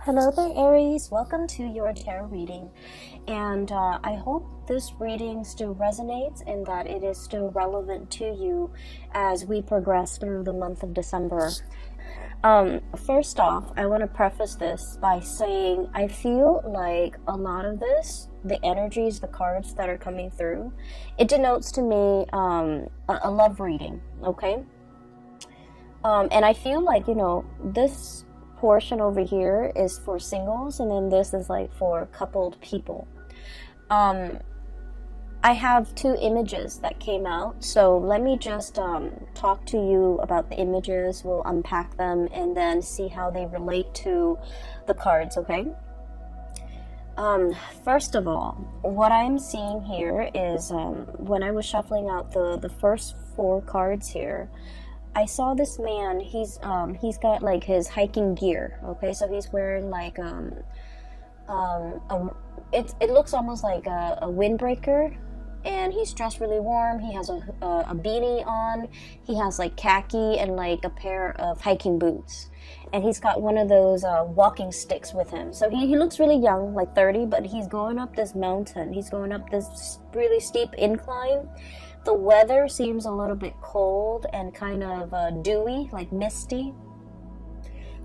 Hello there, Aries. Welcome to your tarot reading. And I hope this reading still resonates and that it is still relevant to you as we progress through the month of December. First off, I want to preface this by saying I feel like a lot of this, the energies, the cards that are coming through, it denotes to me a love reading, okay? And I feel like, this portion over here is for singles, and then this is like for coupled people. I have two images that came out, so let me just talk to you about the images. We'll unpack them and then see how they relate to the cards, okay? First of all, what I'm seeing here is when I was shuffling out the first four cards here, I saw this man. He's got like his hiking gear. Okay, so he's wearing like it looks almost like a windbreaker, and he's dressed really warm. He has a beanie on. He has like khaki and like a pair of hiking boots, and he's got one of those walking sticks with him. So he looks really young, like 30, but he's going up this mountain. He's going up this really steep incline. The weather seems a little bit cold and kind of dewy, like misty.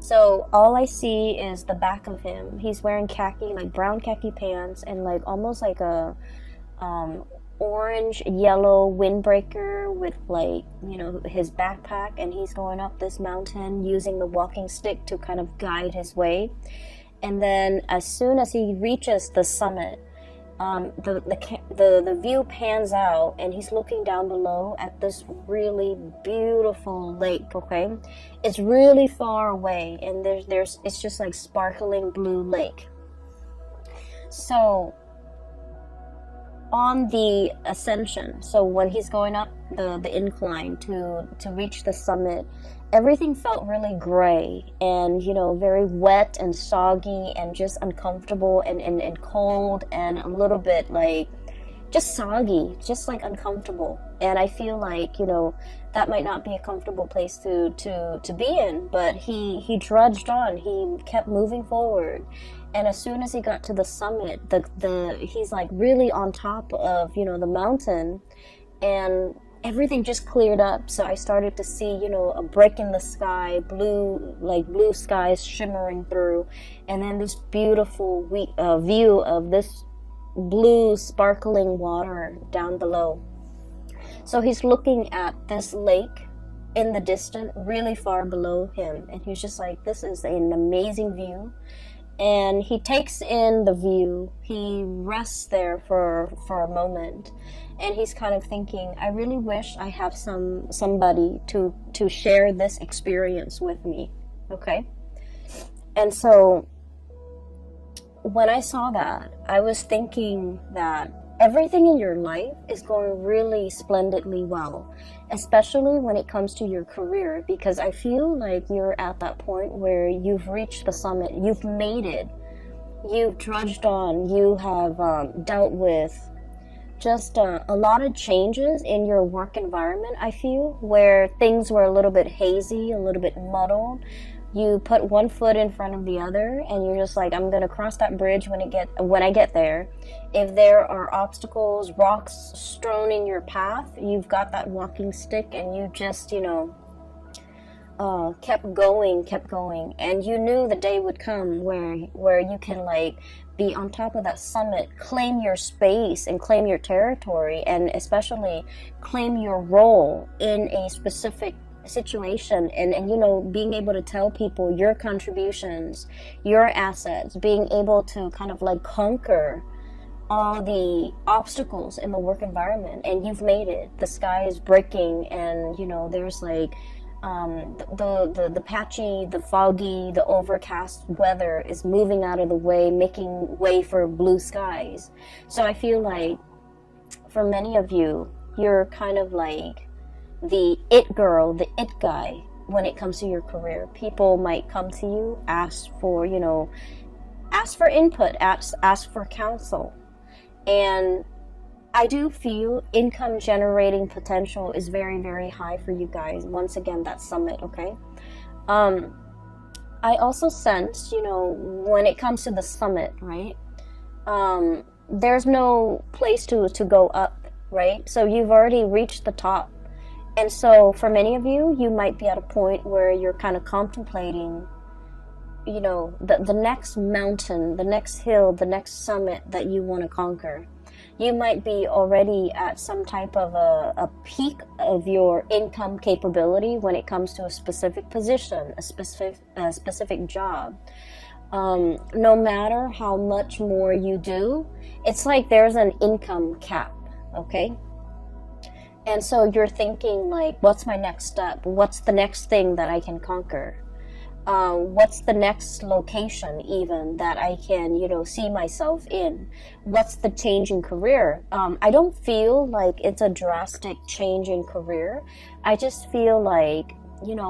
So all I see is the back of him. He's wearing khaki, like brown khaki pants, and like almost like a orange yellow windbreaker with like, his backpack, and he's going up this mountain using the walking stick to kind of guide his way. And then as soon as he reaches the summit, the view pans out, and he's looking down below at this really beautiful lake. Okay, it's really far away, and it's just like sparkling blue lake. So on the ascension, so when he's going up the incline to reach the summit, everything felt really gray and, very wet and soggy and just uncomfortable and cold and a little bit like just soggy, just like uncomfortable. And I feel like, that might not be a comfortable place to be in, but he trudged on. He kept moving forward. And as soon as he got to the summit, he's like really on top of, the mountain, and everything just cleared up. So I started to see, a break in the sky, blue skies shimmering through, and then this beautiful view of this blue sparkling water down below. So he's looking at this lake in the distance, really far below him, and he's just like, this is an amazing view. And he takes in the view. He rests there for a moment, and he's kind of thinking, I really wish I have somebody to share this experience with me. Okay? And so when I saw that, I was thinking that everything in your life is going really splendidly well, especially when it comes to your career, because I feel like you're at that point where you've reached the summit, you've made it, you've trudged on, you have dealt with just a lot of changes in your work environment. I feel where things were a little bit hazy, a little bit muddled. You put one foot in front of the other, and you're just like, I'm gonna cross that bridge when I get there. If there are obstacles, rocks strewn in your path, you've got that walking stick, and you just, kept going, and you knew the day would come where you can like be on top of that summit, claim your space and claim your territory, and especially claim your role in a specific situation, and being able to tell people your contributions, your assets, being able to kind of like conquer all the obstacles in the work environment. And you've made it. The sky is breaking, and there's like the patchy, the foggy, the overcast weather is moving out of the way, making way for blue skies. So I feel like for many of you, you're kind of like the it girl, the it guy when it comes to your career. People might come to you, ask for input, ask for counsel. And I do feel income generating potential is very, very high for you guys. Once again, that summit, okay? I also sense, when it comes to the summit, right? There's no place to go up, right? So you've already reached the top. And so for many of you, you might be at a point where you're kind of contemplating, the next mountain, the next hill, the next summit that you want to conquer. You might be already at some type of a peak of your income capability when it comes to a specific position, a specific job. No matter how much more you do, it's like there's an income cap, okay? And so you're thinking like, what's my next step? What's the next thing that I can conquer? What's the next location even that I can, see myself in? What's the change in career? I don't feel like it's a drastic change in career. I just feel like, can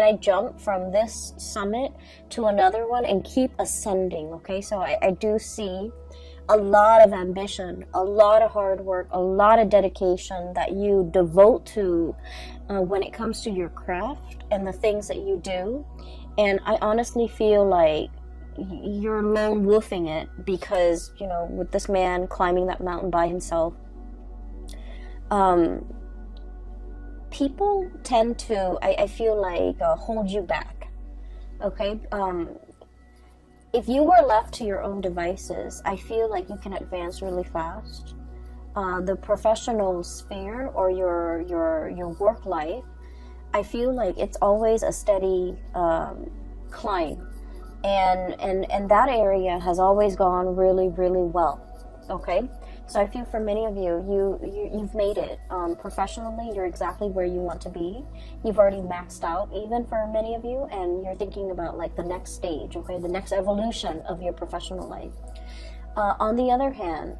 I jump from this summit to another one and keep ascending? Okay, so I do see a lot of ambition, a lot of hard work, a lot of dedication that you devote to when it comes to your craft and the things that you do. And I honestly feel like you're lone wolfing it because, with this man climbing that mountain by himself, people tend to, I feel like, hold you back. Okay? If you were left to your own devices, I feel like you can advance really fast. The professional sphere or your work life, I feel like it's always a steady climb, and that area has always gone really, really well. Okay, so I feel for many of you've made it professionally. You're exactly where you want to be. You've already maxed out, even for many of you, and you're thinking about like the next stage, okay, the next evolution of your professional life. On the other hand,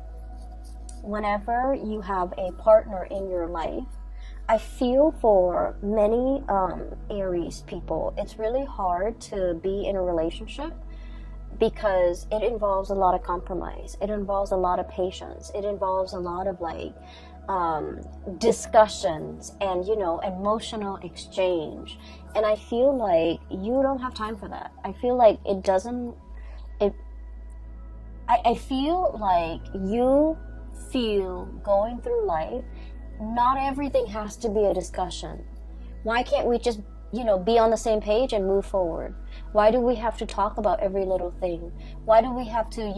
whenever you have a partner in your life, I feel for many Aries people, it's really hard to be in a relationship because it involves a lot of compromise. It involves a lot of patience. It involves a lot of discussions and, emotional exchange. And I feel like you don't have time for that. I feel like I feel like you feel going through life, not everything has to be a discussion. Why can't we just, be on the same page and move forward? Why do we have to talk about every little thing? Why do we have to,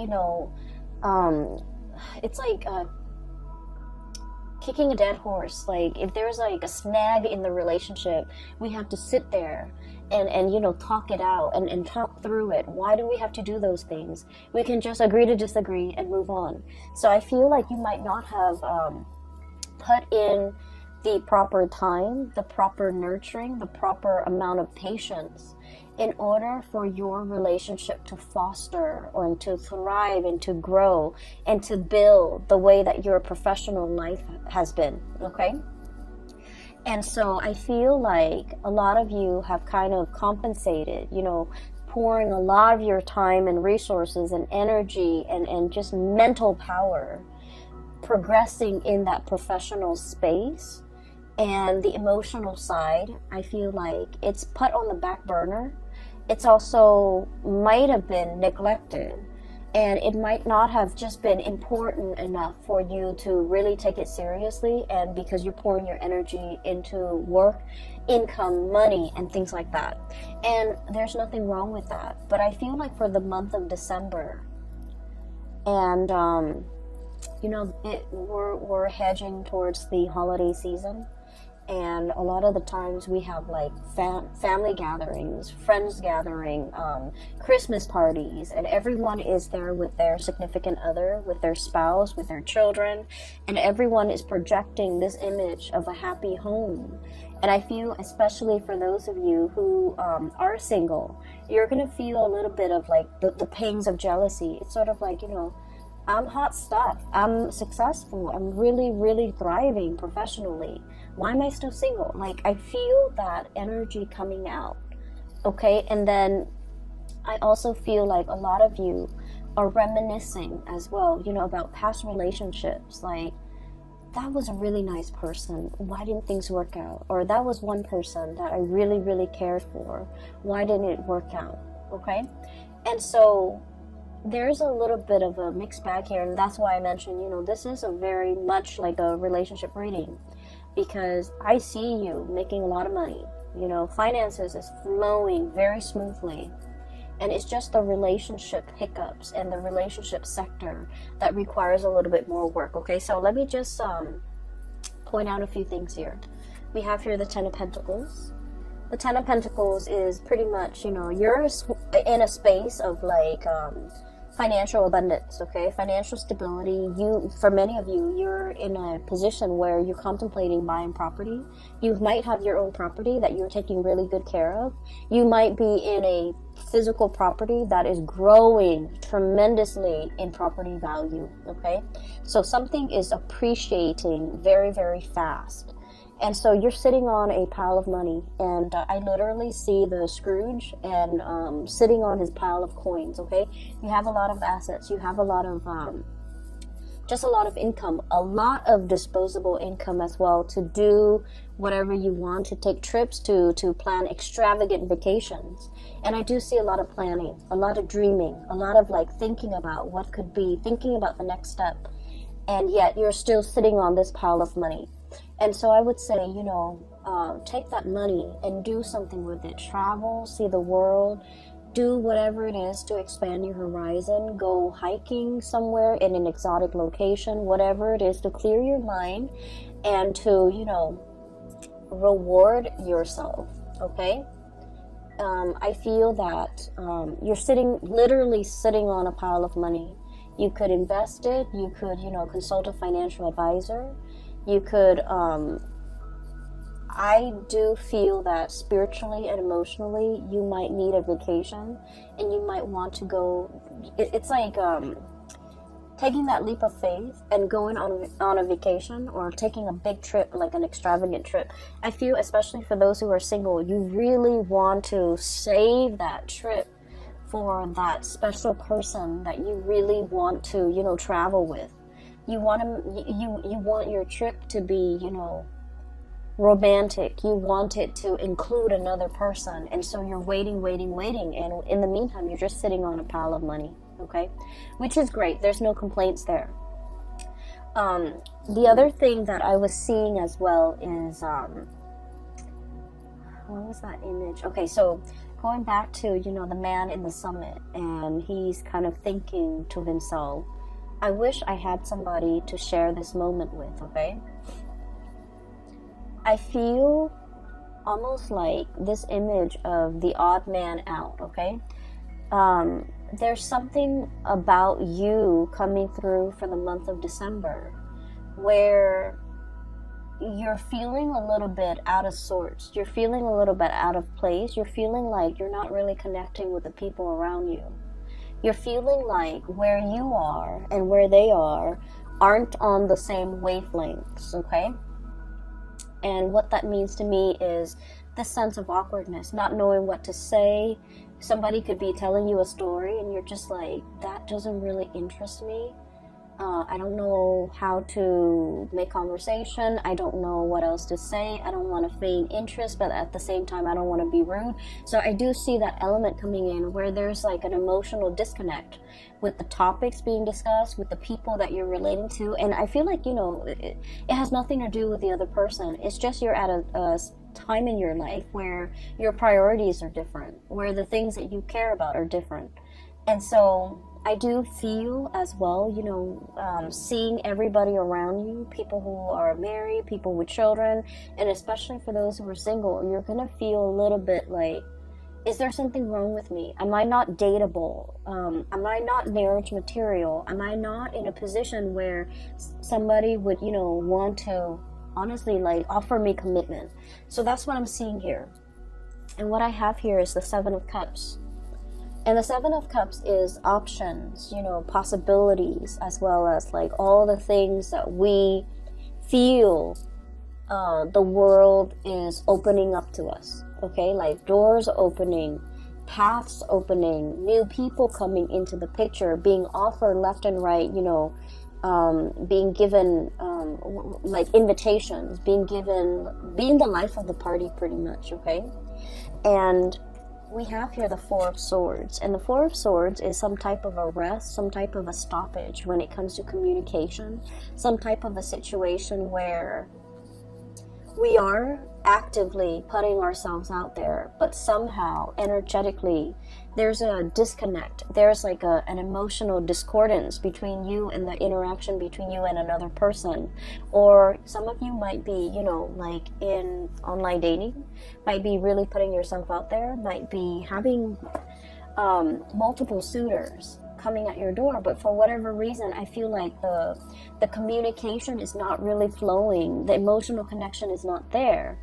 it's like kicking a dead horse. Like if there's like a snag in the relationship, we have to sit there and talk it out and talk through it. Why do we have to do those things? We can just agree to disagree and move on. So I feel like you might not have put in the proper time, the proper nurturing, the proper amount of patience in order for your relationship to foster or to thrive and to grow and to build the way that your professional life has been, okay? And so I feel like a lot of you have kind of compensated, pouring a lot of your time and resources and energy and just mental power progressing in that professional space, and the emotional side, I feel like it's put on the back burner. It's also might have been neglected, and it might not have just been important enough for you to really take it seriously, and because you're pouring your energy into work, income, money, and things like that. And there's nothing wrong with that. But I feel like for the month of December, and we're hedging towards the holiday season, and a lot of the times we have like family gatherings, friends gathering, Christmas parties, and everyone is there with their significant other, with their spouse, with their children, and everyone is projecting this image of a happy home. And I feel, especially for those of you who are single, you're gonna feel a little bit of like the pangs of jealousy. It's sort of like, I'm hot stuff. I'm successful. I'm really, really thriving professionally. Why am I still single? Like, I feel that energy coming out. Okay, and then I also feel like a lot of you are reminiscing as well, about past relationships. Like, that was a really nice person. Why didn't things work out? Or that was one person that I really, really cared for. Why didn't it work out? Okay? And so there's a little bit of a mixed bag here, and that's why I mentioned, this is a very much like a relationship reading, because I see you making a lot of money. Finances is flowing very smoothly. And it's just the relationship hiccups and the relationship sector that requires a little bit more work. Okay, so let me just point out a few things here. We have here the Ten of Pentacles. The Ten of Pentacles is pretty much, you're in a space of like financial abundance, okay? Financial stability. For many of you, you're in a position where you're contemplating buying property. You might have your own property that you're taking really good care of. You might be in a physical property that is growing tremendously in property value, okay? So something is appreciating very, very fast. And so you're sitting on a pile of money, and I literally see the Scrooge and sitting on his pile of coins, okay? You have a lot of assets. You have a lot of, just a lot of income, a lot of disposable income as well to do whatever you want, to take trips, to plan extravagant vacations. And I do see a lot of planning, a lot of dreaming, a lot of like thinking about what could be, thinking about the next step. And yet you're still sitting on this pile of money. And so I would say, take that money and do something with it. Travel, see the world, do whatever it is to expand your horizon. Go hiking somewhere in an exotic location, whatever it is to clear your mind and to, reward yourself, okay? I feel that you're literally sitting on a pile of money. You could invest it. You could, consult a financial advisor. You could, I do feel that spiritually and emotionally, you might need a vacation, and you might want to go, it's like taking that leap of faith and going on a vacation, or taking a big trip, like an extravagant trip. I feel, especially for those who are single, you really want to save that trip for that special person that you really want to, travel with. You want your trip to be, romantic. You want it to include another person. And so you're waiting. And in the meantime, you're just sitting on a pile of money, okay? Which is great. There's no complaints there. The other thing that I was seeing as well is, what was that image? Okay, so going back to, the man in the summit, and he's kind of thinking to himself, I wish I had somebody to share this moment with, okay? I feel almost like this image of the odd man out, okay? There's something about you coming through for the month of December where you're feeling a little bit out of sorts. You're feeling a little bit out of place. You're feeling like you're not really connecting with the people around you. You're feeling like where you are and where they are aren't on the same wavelengths, okay? And what that means to me is this sense of awkwardness, not knowing what to say. Somebody could be telling you a story and you're just like, that doesn't really interest me. I don't know how to make conversation. I don't know what else to say. I don't want to feign interest, but at the same time, I don't want to be rude. So I do see that element coming in where there's like an emotional disconnect with the topics being discussed, with the people that you're relating to. And I feel like, it has nothing to do with the other person. It's just you're at a time in your life where your priorities are different, where the things that you care about are different. And so I do feel as well, seeing everybody around you, people who are married, people with children, and especially for those who are single, you're going to feel a little bit like, is there something wrong with me? Am I not dateable? Am I not marriage material? Am I not in a position where somebody would, want to honestly like offer me commitment? So that's what I'm seeing here. And what I have here is the Seven of Cups. And the Seven of Cups is options, possibilities, as well as like all the things that we feel the world is opening up to us, okay? Like doors opening, paths opening, new people coming into the picture, being offered left and right, being given like invitations, being the life of the party pretty much, okay? And we have here the Four of Swords, and the Four of Swords is some type of a rest, some type of a stoppage when it comes to communication, some type of a situation where we are actively putting ourselves out there, but somehow energetically there's a disconnect. There's like an emotional discordance between you and the interaction between you and another person. Or some of you might be, you know, like in online dating, might be really putting yourself out there, might be having multiple suitors coming at your door, but for whatever reason I feel like the communication is not really flowing, the emotional connection is not there,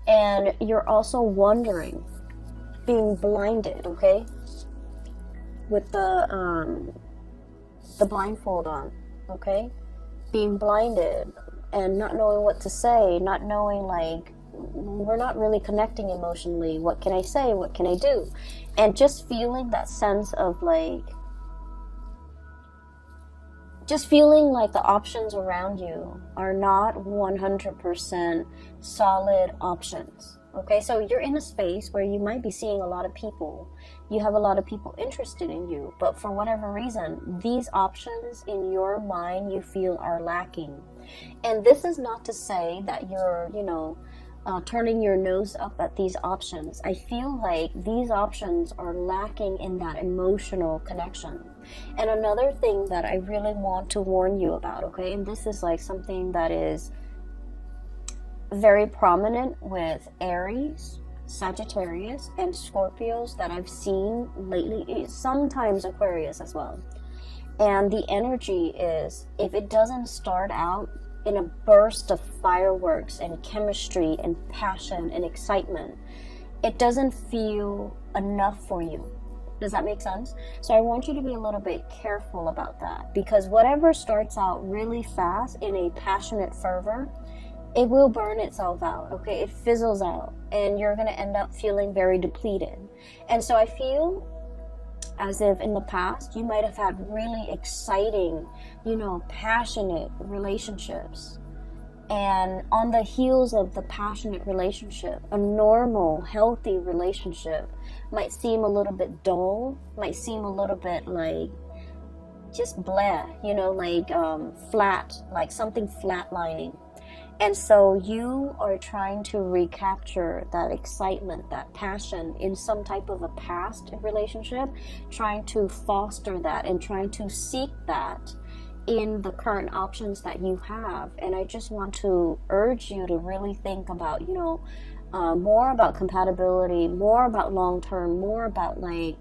and you're also wondering, being blinded, okay, with the blindfold on, okay, being blinded and not knowing what to say, not knowing, like, we're not really connecting emotionally, what can I say, what can I do, and just feeling that sense of like, just feeling like the options around you are not 100% solid options. Okay, so you're in a space where you might be seeing a lot of people. You have a lot of people interested in you, but for whatever reason, these options in your mind you feel are lacking. And this is not to say that you're, you know, turning your nose up at these options. I feel like these options are lacking in that emotional connection. And another thing that I really want to warn you about, okay, and this is like something that is very prominent with Aries, Sagittarius, and Scorpios that I've seen lately, sometimes Aquarius as well. And the energy is, if it doesn't start out in a burst of fireworks and chemistry and passion and excitement, it doesn't feel enough for you. Does that make sense? So I want you to be a little bit careful about that, because whatever starts out really fast in a passionate fervor, it will burn itself out, okay? It fizzles out, and you're going to end up feeling very depleted. And so I feel as if in the past you might have had really exciting, you know, passionate relationships, and on the heels of the passionate relationship, a normal, healthy relationship might seem a little bit dull, might seem a little bit like just blah, you know, like flat, like something flatlining. And so you are trying to recapture that excitement, that passion in some type of a past relationship, trying to foster that and trying to seek that in the current options that you have. And I just want to urge you to really think about, you know, more about compatibility, more about long-term, more about like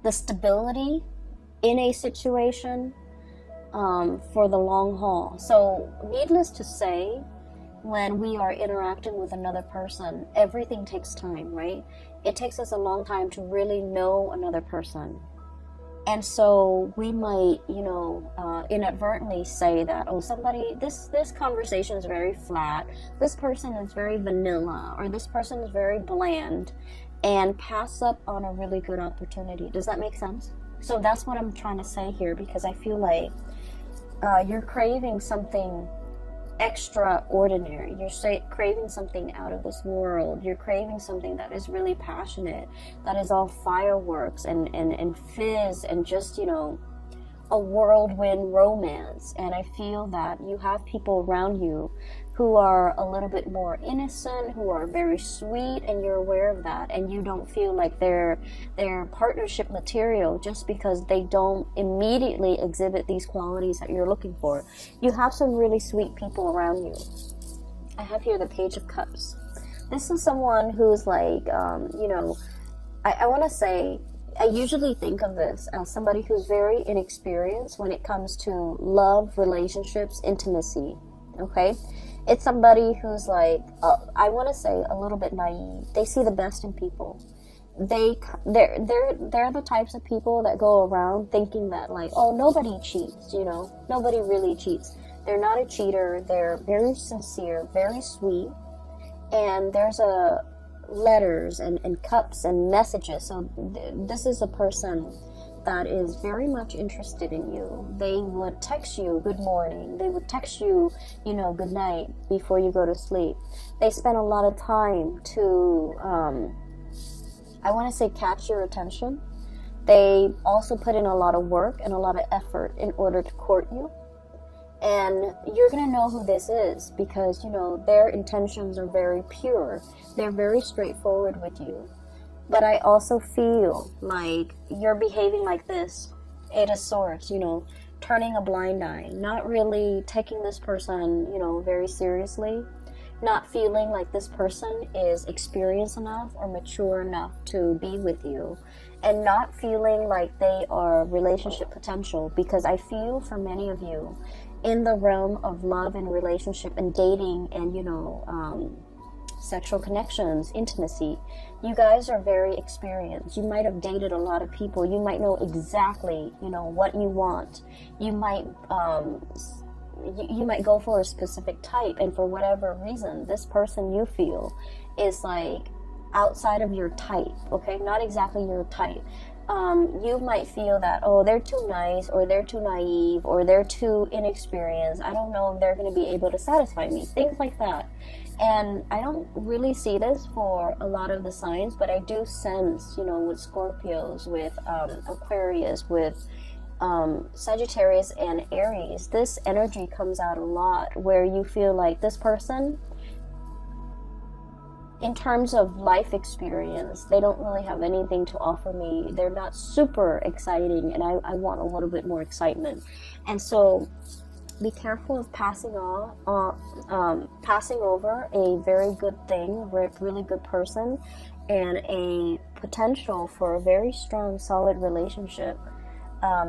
the stability in a situation, for the long haul. So needless to say, when we are interacting with another person, everything takes time, right? It takes us a long time to really know another person. And so we might, you know, inadvertently say that, oh, somebody, this conversation is very flat, this person is very vanilla, or this person is very bland, and pass up on a really good opportunity. Does that make sense? So that's what I'm trying to say here, because I feel like you're craving something extraordinary. You're craving something out of this world. You're craving something that is really passionate, that is all fireworks and fizz and just, you know, a whirlwind romance. And I feel that you have people around you who are a little bit more innocent, who are very sweet, and you're aware of that, and you don't feel like they're partnership material just because they don't immediately exhibit these qualities that you're looking for. You have some really sweet people around you. I have here the Page of Cups. This is someone who's like, you know, I want to say, I usually think of this as somebody who's very inexperienced when it comes to love, relationships, intimacy, okay? It's somebody who's like, I want to say a little bit naive. They see the best in people. They're the types of people that go around thinking that like, oh, nobody cheats, you know, nobody really cheats. They're not a cheater. They're very sincere, very sweet, and there's letters and cups and messages. So this is a person that is very much interested in you. They would text you good morning. They would text you, you know, good night before you go to sleep. They spend a lot of time to, I want to say, catch your attention. They also put in a lot of work and a lot of effort in order to court you. And you're going to know who this is because, you know, their intentions are very pure. They're very straightforward with you. But I also feel like you're behaving like this, Eight of Swords, you know, turning a blind eye, not really taking this person, you know, very seriously, not feeling like this person is experienced enough or mature enough to be with you, and not feeling like they are relationship potential, because I feel for many of you in the realm of love and relationship and dating and, you know, sexual connections, intimacy, you guys are very experienced. You might have dated a lot of people. You might know exactly, you know, what you want. You might you might go for a specific type, and for whatever reason this person you feel is like outside of your type, okay, not exactly your type. You might feel that, oh, they're too nice, or they're too naive, or they're too inexperienced. I don't know if they're going to be able to satisfy me, things like that. And I don't really see this for a lot of the signs, but I do sense, you know, with Scorpios, with Aquarius, with Sagittarius and Aries, this energy comes out a lot where you feel like this person, in terms of life experience, they don't really have anything to offer me. They're not super exciting, and I want a little bit more excitement. And so be careful of passing over a very good thing, really good person, and a potential for a very strong, solid relationship.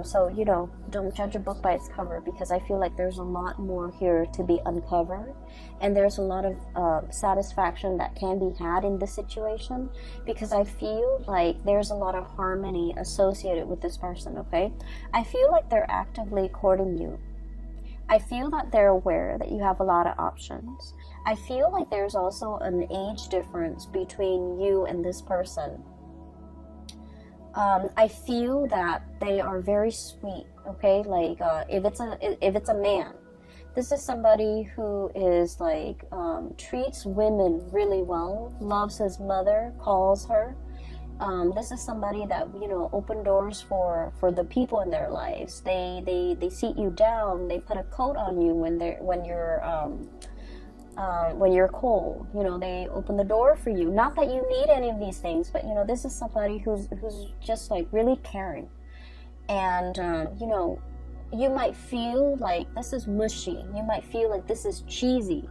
So, you know, don't judge a book by its cover, because I feel like there's a lot more here to be uncovered, and there's a lot of satisfaction that can be had in this situation, because I feel like there's a lot of harmony associated with this person, okay? I feel like they're actively courting you. I feel that they're aware that you have a lot of options. I feel like there's also an age difference between you and this person. I feel that they are very sweet, okay? Like, if it's a man, this is somebody who is like, treats women really well, loves his mother, calls her. This is somebody that, you know, open doors for the people in their lives. They seat you down. They put a coat on you when you're cold. You know, they open the door for you. Not that you need any of these things, but, you know, this is somebody who's just like really caring. And you know, you might feel like this is mushy. You might feel like this is cheesy.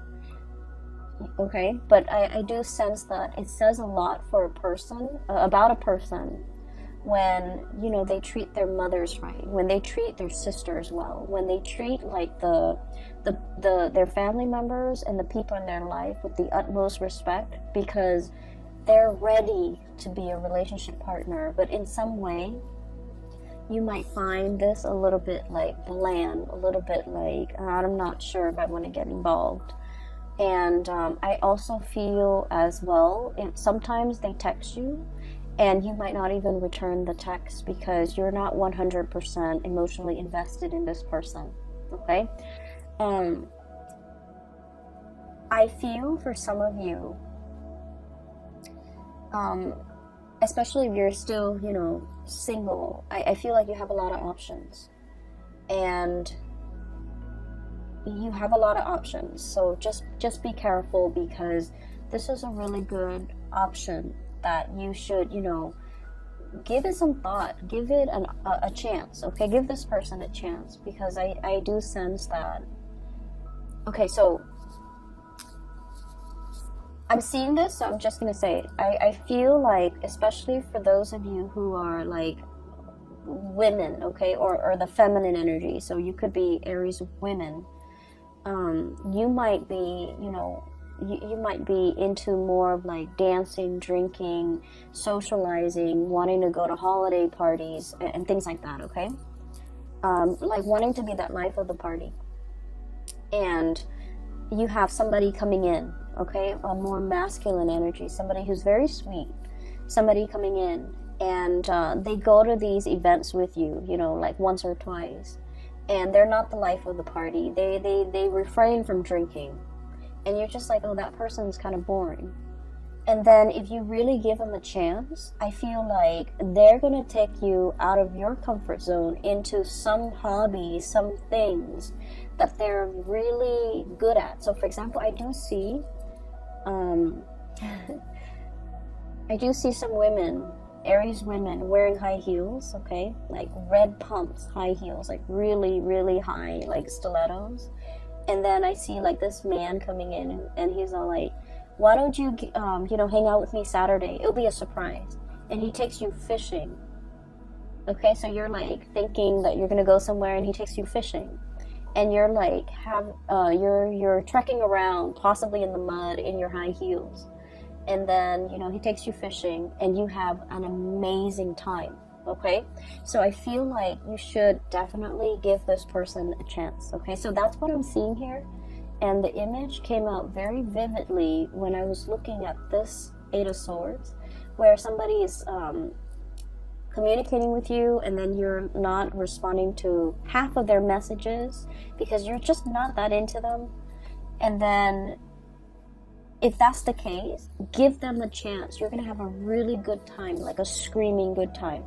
Okay, but I do sense that it says a lot for a person, about a person, when, you know, they treat their mothers right, when they treat their sisters well, when they treat like their family members and the people in their life with the utmost respect, because they're ready to be a relationship partner. But in some way, you might find this a little bit like bland, a little bit like, I'm not sure if I want to get involved. And I also feel as well, sometimes they text you and you might not even return the text because you're not 100% emotionally invested in this person, okay? I feel for some of you, especially if you're still, you know, single, I feel like you have a lot of options. And you have a lot of options, so just be careful, because this is a really good option that you should, you know, give it some thought, give it a chance, okay? Give this person a chance, because I do sense that. Okay, so I'm seeing this, so I'm just gonna say it. I feel like, especially for those of you who are like women, okay, or the feminine energy, so you could be Aries women, you might be, you know, you might be into more of like dancing, drinking, socializing, wanting to go to holiday parties and things like that, okay? Like wanting to be that life of the party. And you have somebody coming in, okay? A more masculine energy, somebody who's very sweet, somebody coming in, and they go to these events with you, you know, like once or twice, and they're not the life of the party. They refrain from drinking, and you're just like, oh, that person's kind of boring. And then if you really give them a chance, I feel like they're going to take you out of your comfort zone into some hobby, some things that they're really good at. So for example, I do see some women, Aries women, wearing high heels, okay? Like red pumps, high heels, like really, really high, like stilettos. And then I see like this man coming in, and he's all like, why don't you, hang out with me Saturday? It'll be a surprise. And he takes you fishing. Okay, so you're like thinking that you're gonna go somewhere, and he takes you fishing. And you're like, you're trekking around, possibly in the mud, in your high heels. And then, he takes you fishing, and you have an amazing time. Okay, so I feel like you should definitely give this person a chance. Okay, so that's what I'm seeing here. And the image came out very vividly when I was looking at this Eight of Swords, where somebody is communicating with you, and then you're not responding to half of their messages because you're just not that into them. And then if that's the case, give them a chance. You're going to have a really good time, like a screaming good time.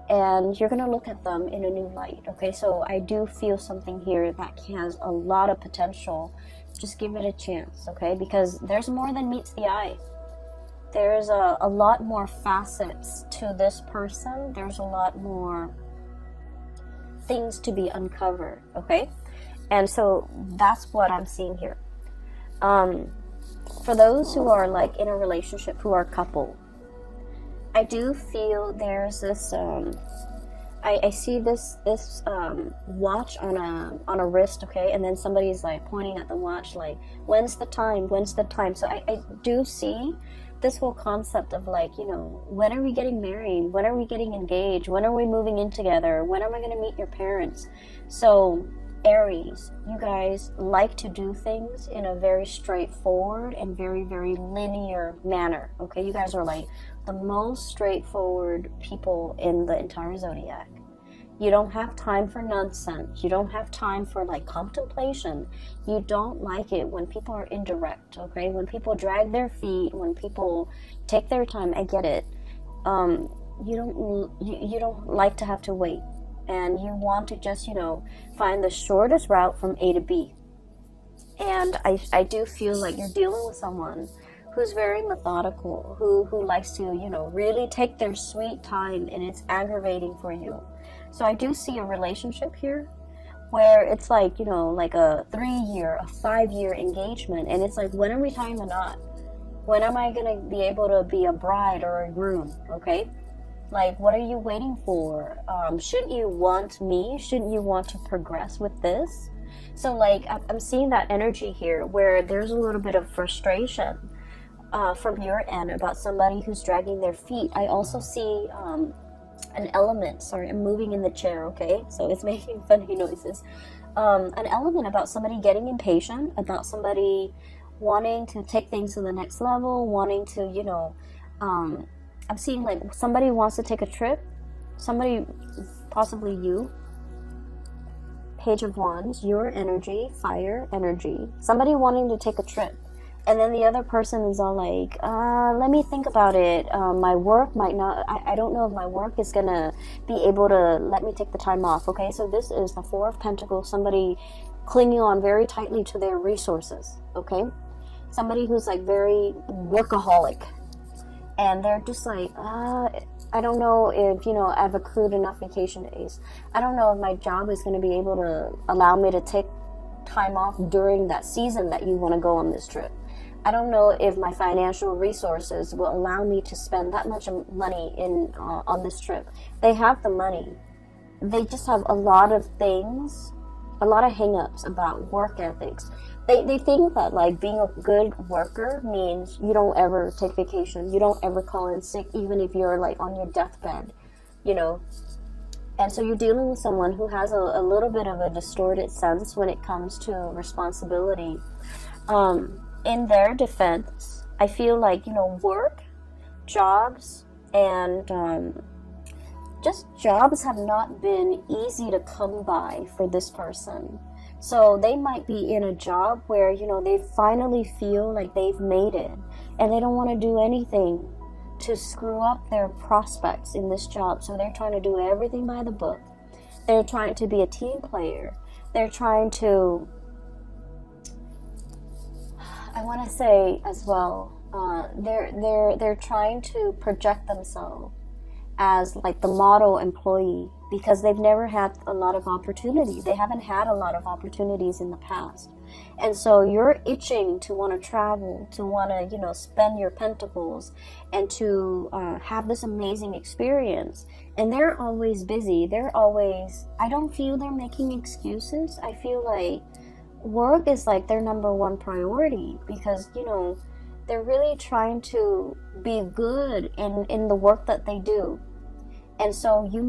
And you're going to look at them in a new light, okay? So I do feel something here that has a lot of potential. Just give it a chance, okay? Because there's more than meets the eye. There's a lot more facets to this person. There's a lot more things to be uncovered, okay? And so that's what I'm seeing here. For those who are like in a relationship, who are coupled, I do feel there's this, I see this watch on a wrist, okay, and then somebody's like pointing at the watch like, when's the time, so I do see this whole concept of like, when are we getting married, when are we getting engaged, when are we moving in together, when am I going to meet your parents? So Aries, you guys like to do things in a very straightforward and very, very linear manner, okay? You guys are like the most straightforward people in the entire zodiac. You don't have time for nonsense. You don't have time for like contemplation. You don't like it when people are indirect, okay? When people drag their feet, when people take their time, I get it. You don't like to have to wait. And you want to just, find the shortest route from A to B. And I do feel like you're dealing with someone who's very methodical, who likes to, really take their sweet time, and it's aggravating for you. So I do see a relationship here where it's like, like a 3-year, a 5-year engagement, and it's like, when are we tying the knot? When am I going to be able to be a bride or a groom, okay? Like, what are you waiting for? Shouldn't you want me? Shouldn't you want to progress with this? So, like, I'm seeing that energy here where there's a little bit of frustration from your end about somebody who's dragging their feet. I also see an element. Sorry, I'm moving in the chair, okay? So it's making funny noises. An element about somebody getting impatient, about somebody wanting to take things to the next level, wanting to, I'm seeing like somebody wants to take a trip, somebody, possibly you, Page of Wands, your energy, fire energy, somebody wanting to take a trip, and then the other person is all like, let me think about it, my work might not, I don't know if my work is gonna be able to let me take the time off, okay? So this is the Four of Pentacles, somebody clinging on very tightly to their resources, okay? Somebody who's like very workaholic. And they're just like, I don't know if, I've accrued enough vacation days. I don't know if my job is going to be able to allow me to take time off during that season that you want to go on this trip. I don't know if my financial resources will allow me to spend that much money on this trip. They have the money. They just have a lot of things, a lot of hang-ups about work ethics. They think that like being a good worker means you don't ever take vacation, you don't ever call in sick, even if you're like on your deathbed, And so you're dealing with someone who has a little bit of a distorted sense when it comes to responsibility. In their defense, I feel like, work, jobs, And just jobs have not been easy to come by for this person. So they might be in a job where, you know, they finally feel like they've made it, and they don't want to do anything to screw up their prospects in this job. So they're trying to do everything by the book. They're trying to be a team player. They're trying to, I want to say as well, they're trying to project themselves as like the model employee, because they've never had a lot of opportunity. They haven't had a lot of opportunities in the past. And so you're itching to want to travel, to want to, you know, spend your pentacles and to have this amazing experience. And they're always busy. They're always, I don't feel they're making excuses. I feel like work is like their number one priority, because, you know, they're really trying to be good in the work that they do. And so you